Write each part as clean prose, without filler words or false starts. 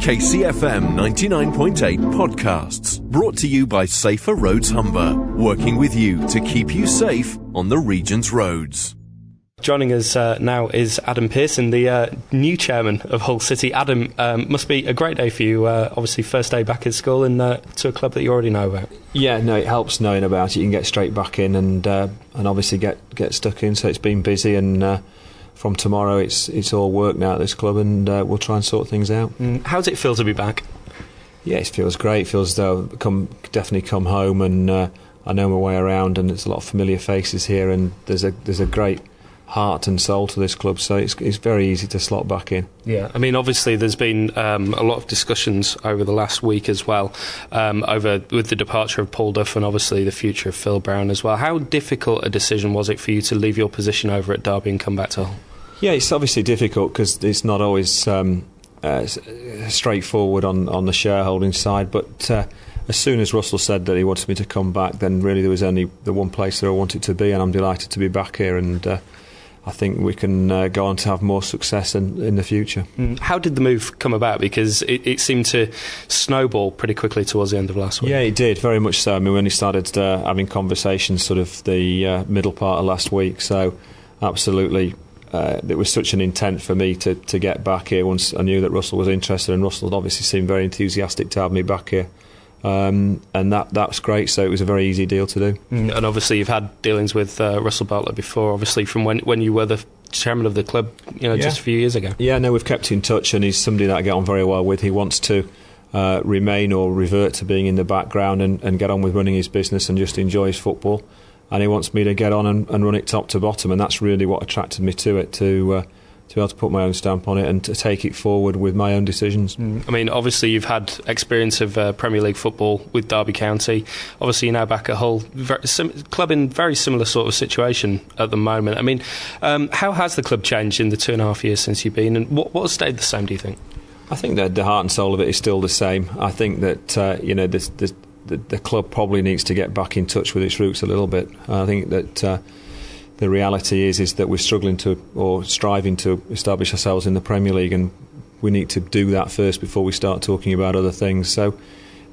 KCFM 99.8 podcasts, brought to you by Safer Roads Humber, working with you to keep you safe on the region's roads. Joining us now is Adam Pearson, the new chairman of Hull City. Adam, must be a great day for you, obviously first day back at school and to a club that you already know about. Yeah, no, it helps knowing about it. You can get straight back in and obviously get stuck in, so it's been busy and from tomorrow it's all work now at this club and we'll try and sort things out. How does it feel to be back? Yeah, it feels great. It feels as though I've definitely come home and I know my way around and there's a lot of familiar faces here and there's a great heart and soul to this club, so it's very easy to slot back in. Yeah, I mean, obviously there's been a lot of discussions over the last week as well, with the departure of Paul Duff and obviously the future of Phil Brown as well. How difficult a decision was it for you to leave your position over at Derby and come back to Hull? Yeah, it's obviously difficult because it's not always straightforward on the shareholding side, but as soon as Russell said that he wanted me to come back, then really there was only the one place that I wanted to be, and I'm delighted to be back here, and I think we can go on to have more success in the future. How did the move come about? Because it seemed to snowball pretty quickly towards the end of last week. Yeah, it did, very much so. I mean, when we started having conversations sort of the middle part of last week, so absolutely it was such an intent for me to get back here once I knew that Russell was interested, and Russell obviously seemed very enthusiastic to have me back here. And that's great, so it was a very easy deal to do. And obviously you've had dealings with Russell Bartlett before, obviously from when you were the chairman of the club, just a few years ago. Yeah, no, we've kept in touch, and he's somebody that I get on very well with. He wants to remain or revert to being in the background and get on with running his business and just enjoy his football, and he wants me to get on and run it top to bottom, and that's really what attracted me to it, to be able to put my own stamp on it and to take it forward with my own decisions. I mean, obviously you've had experience of Premier League football with Derby County. Obviously you're now back at Hull, club in very similar sort of situation at the moment. I mean, how has the club changed in the 2.5 years since you've been, and what has stayed the same, do you think? I think that the heart and soul of it is still the same. I think that the club probably needs to get back in touch with its roots a little bit. I think that the reality is that we're struggling to, or striving to, establish ourselves in the Premier League, and we need to do that first before we start talking about other things. So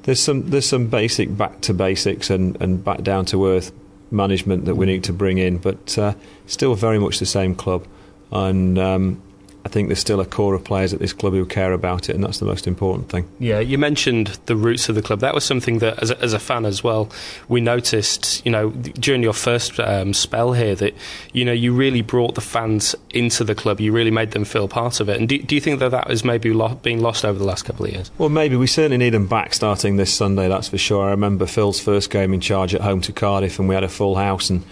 there's some basic back to basics and back down to earth management that we need to bring in, but still very much the same club, and I think there's still a core of players at this club who care about it, and that's the most important thing. Yeah, you mentioned the roots of the club. That was something that, as a fan as well, we noticed, during your first spell here, that, you really brought the fans into the club. You really made them feel part of it. And do you think that has maybe been lost over the last couple of years? Well, maybe. We certainly need them back starting this Sunday, that's for sure. I remember Phil's first game in charge at home to Cardiff, and we had a full house, and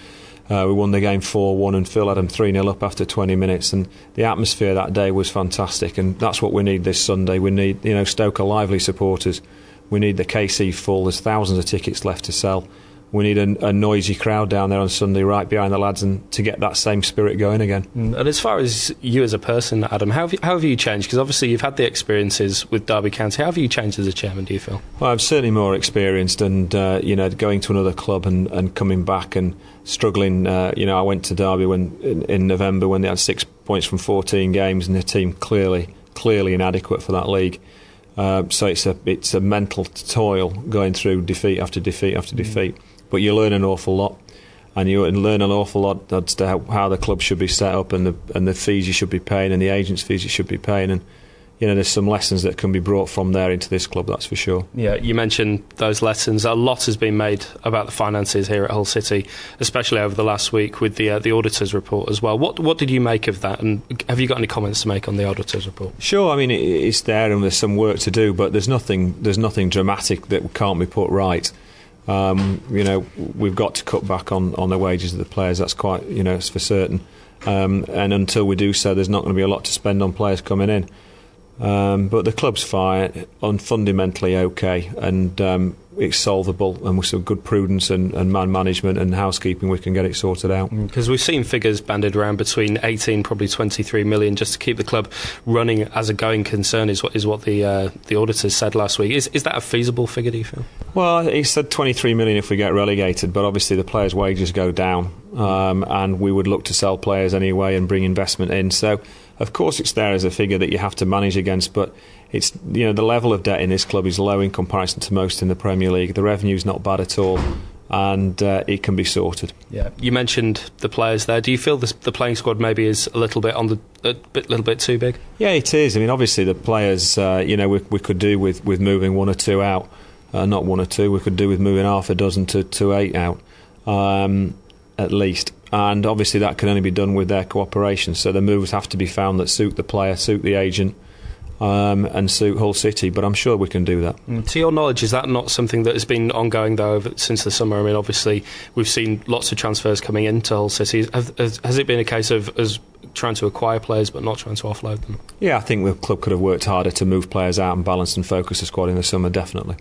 we won the game 4-1, and Phil had them 3-0 up after 20 minutes, and the atmosphere that day was fantastic, and that's what we need this Sunday. We need, Stoke are lively supporters. We need the KC full. There's thousands of tickets left to sell. We need a noisy crowd down there on Sunday, right behind the lads, and to get that same spirit going again. And as far as you as a person, Adam, how have you changed? Because obviously you've had the experiences with Derby County. How have you changed as a chairman, do you feel? Well, I'm certainly more experienced, and going to another club and coming back and struggling. I went to Derby in November when they had 6 points from 14 games, and the team clearly inadequate for that league. So it's a mental toil going through defeat after defeat after defeat. But you learn an awful lot, and you learn an awful lot as to how the club should be set up, and the fees you should be paying, and the agents' fees you should be paying, and there's some lessons that can be brought from there into this club, that's for sure. Yeah, you mentioned those lessons. A lot has been made about the finances here at Hull City, especially over the last week with the auditor's report as well. What did you make of that, and have you got any comments to make on the auditor's report? Sure, I mean, it's there, and there's some work to do, but there's nothing dramatic that can't be put right. We've got to cut back on the wages of the players. That's quite, it's for certain. And until we do so, there's not going to be a lot to spend on players coming in. But the club's fine and fundamentally okay, and it's solvable, and with some good prudence and man management and housekeeping we can get it sorted out. Because we've seen figures banded around between 18 probably 23 million just to keep the club running as a going concern is what the auditors said last week. Is that a feasible figure, do you feel? Well, he said 23 million if we get relegated, but obviously the players' wages go down, and we would look to sell players anyway and bring investment in, so Of course, it's there as a figure that you have to manage against, but it's the level of debt in this club is low in comparison to most in the Premier League. The revenue's not bad at all, and it can be sorted. Yeah, you mentioned the players there. Do you feel the playing squad maybe is a little bit little bit too big? Yeah, it is. I mean, obviously the players, we could do with moving one or two out, not one or two. We could do with moving half a dozen to 8 out, at least. And obviously that can only be done with their cooperation. So the moves have to be found that suit the player, suit the agent, and suit Hull City, but I'm sure we can do that. To your knowledge, is that not something that has been ongoing though since the summer? I mean, obviously we've seen lots of transfers coming into Hull City. Has it been a case of us trying to acquire players but not trying to offload them? Yeah, I think the club could have worked harder to move players out and balance and focus the squad in the summer, definitely.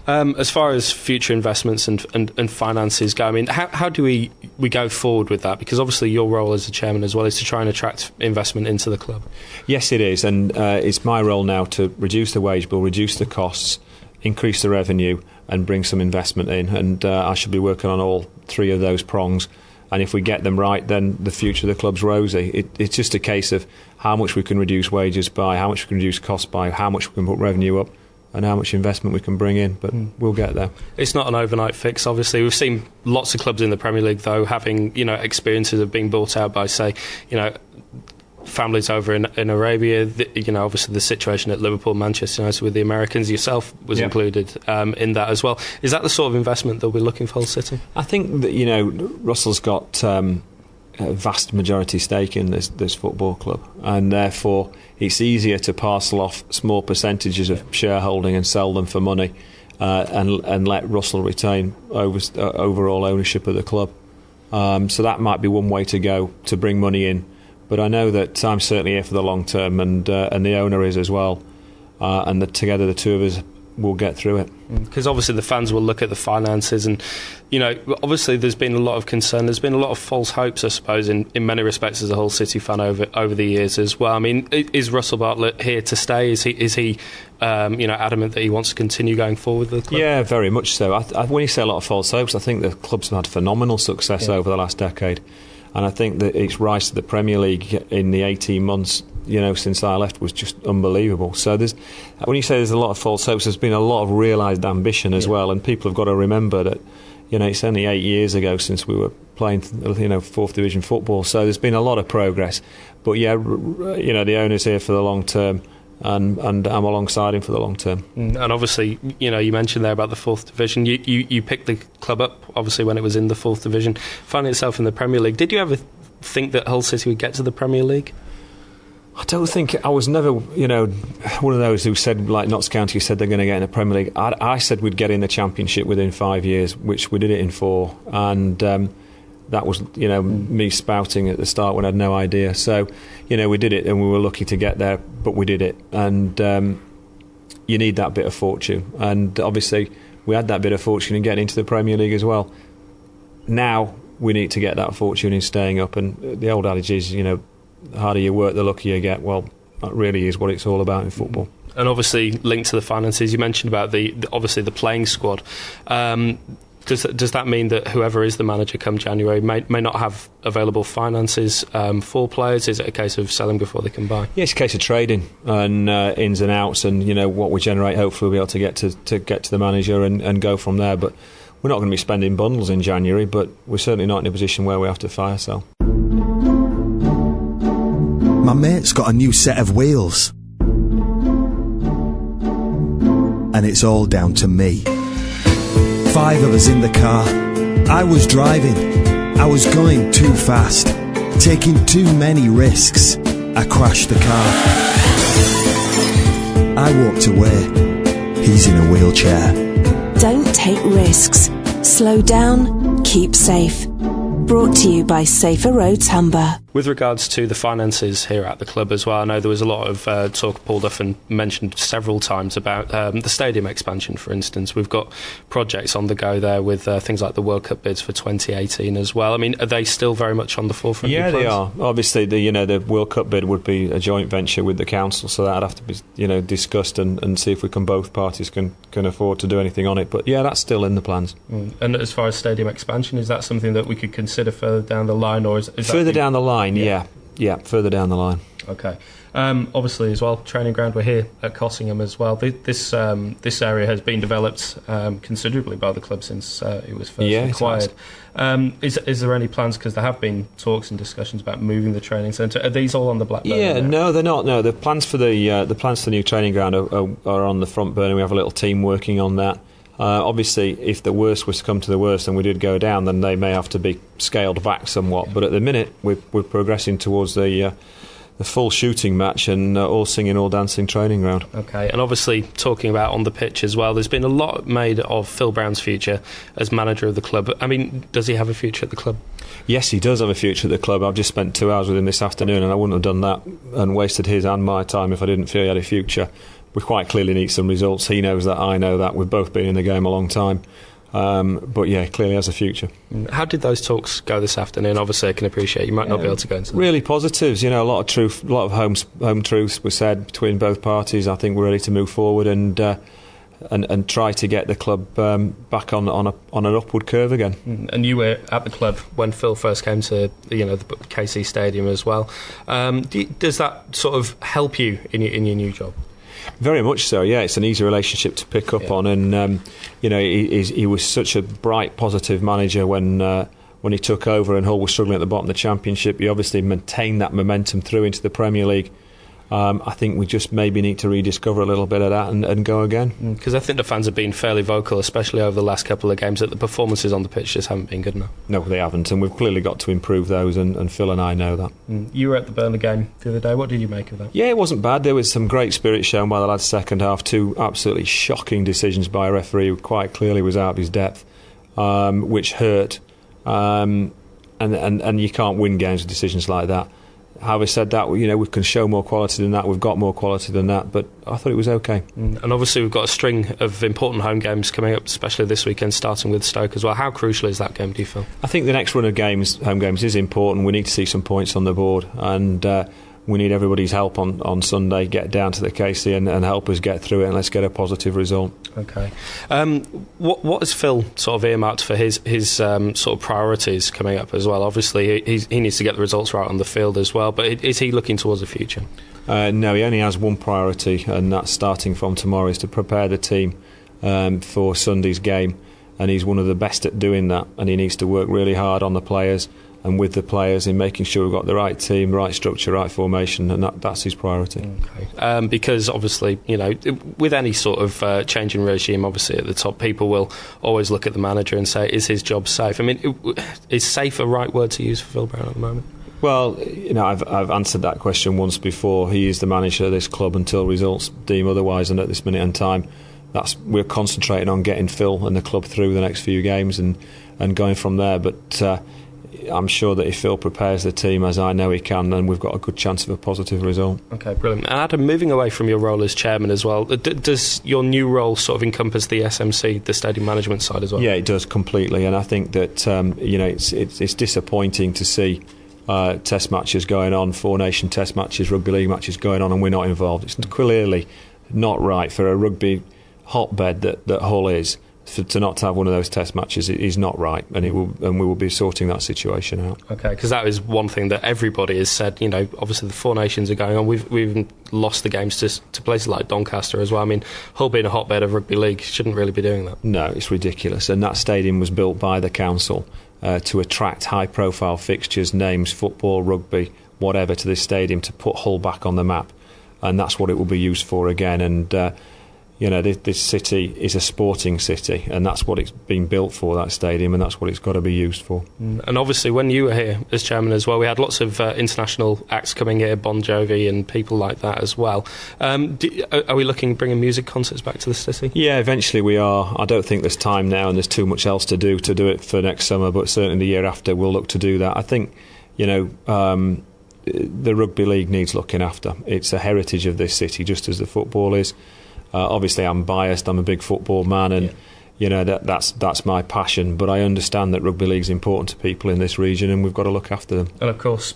As far as future investments and finances go, I mean, how do we go forward with that? Because obviously your role as the chairman as well is to try and attract investment into the club. Yes, it is, and it's my role now to reduce the wage bill, reduce the costs, increase the revenue and bring some investment in, and I should be working on all 3 of those prongs. And if we get them right, then the future of the club's rosy. It's just a case of how much we can reduce wages by, how much we can reduce costs by, how much we can put revenue up, and how much investment we can bring in. But we'll get there. It's not an overnight fix, obviously. We've seen lots of clubs in the Premier League, though, having experiences of being bought out by, say, families over in Arabia. Obviously the situation at Liverpool, Manchester United with the Americans, yourself was included in that as well. Is that the sort of investment that we're looking for Hull City? I think that Russell's got a vast majority stake in this football club, and therefore it's easier to parcel off small percentages of shareholding and sell them for money, and let Russell retain overall ownership of the club. So that might be one way to go to bring money in. But I know that I'm certainly here for the long term, and the owner is as well, and that together the two of us will get through it. Because obviously the fans will look at the finances, and obviously there's been a lot of concern. There's been a lot of false hopes, I suppose, in many respects as a Hull City fan over the years as well. I mean, is Russell Bartlett here to stay? Is he adamant that he wants to continue going forward with the club? Yeah, very much so. When you say a lot of false hopes, I think the club's had phenomenal success over the last decade. And I think that its rise to the Premier League in the 18 months, since I left was just unbelievable. So when you say there's a lot of false hopes, there's been a lot of realised ambition as well. And people have got to remember that, it's only 8 years ago since we were playing, 4th Division football. So there's been a lot of progress. But yeah, the owner's here for the long term. And I'm alongside him for the long term. And obviously, you mentioned there about the 4th Division. You picked the club up, obviously, when it was in the 4th Division, finding itself in the Premier League. Did you ever think that Hull City would get to the Premier League? I don't think. I was never, one of those who said, like Notts County said they're going to get in the Premier League. I said we'd get in the Championship within 5 years, which we did it in 4. And that was, me spouting at the start when I had no idea. So, we did it, and we were lucky to get there, but we did it. And you need that bit of fortune. And obviously, we had that bit of fortune in getting into the Premier League as well. Now, we need to get that fortune in staying up. And the old adage is, the harder you work, the luckier you get. Well, that really is what it's all about in football. And obviously, linked to the finances, you mentioned about the playing squad. Does that mean that whoever is the manager come January may not have available finances for players? Is it a case of selling before they can buy? Yeah, it's a case of trading and ins and outs, and what we generate. Hopefully, we'll be able to get to the manager and go from there. But we're not going to be spending bundles in January. But we're certainly not in a position where we have to fire sell. My mate's got a new set of wheels, and it's all down to me. 5 of us in the car. I was driving. I was going too fast, taking too many risks. I crashed the car. I walked away. He's in a wheelchair. Don't take risks. Slow down. Keep safe. Brought to you by Safer Roads Humber. With regards to the finances here at the club as well, I know there was a lot of talk. Paul Duffin mentioned several times about the stadium expansion, for instance. We've got projects on the go there with things like the World Cup bids for 2018 as well. I mean, are they still very much on the forefront? Yeah, they are. Obviously, the World Cup bid would be a joint venture with the council, so that'd have to be discussed and see if both parties can afford to do anything on it. But yeah, that's still in the plans. And as far as stadium expansion, is that something that we could consider further down the line, or is further down the line? Yeah. Yeah, further down the line. Okay. Obviously, as well, training ground. We're here at Cossingham as well. This area has been developed considerably by the club since it was first acquired. Is there any plans? Because there have been talks and discussions about moving the training centre. Are these all on the back burner? Yeah, now? no, they're not. No, the plans for the new training ground are on the front burner. We have a little team working on that. Obviously, if the worst was to come to the worst and we did go down, then they may have to be scaled back somewhat. But at the minute, we're progressing towards the full shooting match and all singing, all dancing training ground. Okay, and obviously talking about on the pitch as well, there's been a lot made of Phil Brown's future as manager of the club. I mean, does he have a future at the club? Yes, he does have a future at the club. I've just spent 2 hours with him this afternoon, and I wouldn't have done that and wasted his and my time if I didn't feel he had a future. We quite clearly need some results. He knows that, I know that. We've both been in the game a long time. But yeah, clearly has a future. How did those talks go this afternoon? Obviously, I can appreciate you might not be able to go into them. Really positives. A lot of truth, a lot of home truths were said between both parties. I think we're ready to move forward and try to get the club back on an upward curve again. And you were at the club when Phil first came to the KC Stadium as well. Does that sort of help you in your new job? Very much so, yeah. It's an easy relationship to pick up on, and he was such a bright, positive manager when he took over and Hull was struggling at the bottom of the Championship. He obviously maintained that momentum through into the Premier League. I think we just maybe need to rediscover a little bit of that and go again. Because I think the fans have been fairly vocal, especially over the last couple of games, that the performances on the pitch just haven't been good enough. No, they haven't, and we've clearly got to improve those, and Phil and I know that. You were at the Burnley game the other day. What did you make of that? Yeah, it wasn't bad. There was some great spirit shown by the lads second half. 2 absolutely shocking decisions by a referee who quite clearly was out of his depth, which hurt. And you can't win games with decisions like that. Having said that, we can show more quality than that. We've got more quality than that, but I thought it was okay. And obviously we've got a string of important home games coming up, especially this weekend, starting with Stoke as well. How crucial is that game, do you feel? I think the next run of home games is important. We need to see some points on the board, and we need everybody's help on Sunday. Get down to the KC and help us get through it, and let's get a positive result. Okay. What has Phil sort of earmarked for his sort of priorities coming up as well? Obviously, he needs to get the results right on the field as well, but is he looking towards the future? No, he only has one priority, and that's starting from tomorrow, is to prepare the team for Sunday's game, and he's one of the best at doing that, and he needs to work really hard on the players and with the players in making sure we've got the right team, right structure, right formation, and that's his priority. Okay. Because obviously, with any sort of change in regime, obviously at the top, people will always look at the manager and say, is his job safe? I mean, is safe a right word to use for Phil Brown at the moment? Well, I've answered that question once before. He is the manager of this club until results deem otherwise, and at this minute in time, we're concentrating on getting Phil and the club through the next few games and going from there. But I'm sure that if Phil prepares the team, as I know he can, then we've got a good chance of a positive result. Okay, brilliant. And Adam, moving away from your role as chairman as well, does your new role sort of encompass the SMC, the stadium management side as well? Yeah, it does completely, and I think that it's disappointing to see test matches going on, 4 Nation test matches, rugby league matches going on, and we're not involved. It's clearly not right for a rugby hotbed that Hull is. To not have one of those test matches is not right, and we will be sorting that situation out. Okay, because that is one thing that everybody has said. Obviously the 4 Nations are going on. We've lost the games to places like Doncaster as well. I mean, Hull being a hotbed of rugby league shouldn't really be doing that. No, it's ridiculous. And that stadium was built by the council to attract high-profile fixtures, names, football, rugby, whatever, to this stadium to put Hull back on the map, and that's what it will be used for again. And this city is a sporting city, and that's what it's been built for, that stadium, and that's what it's got to be used for. And obviously when you were here as chairman as well, we had lots of international acts coming here, Bon Jovi and people like that as well. Are we looking at bringing music concerts back to the city? Yeah, eventually we are. I don't think there's time now and there's too much else to do it for next summer, but certainly the year after we'll look to do that. I think the rugby league needs looking after. It's a heritage of this city, just as the football is. Obviously I'm biased, I'm a big football man, and that's my passion, but I understand that rugby league's important to people in this region, and we've got to look after them. And of course,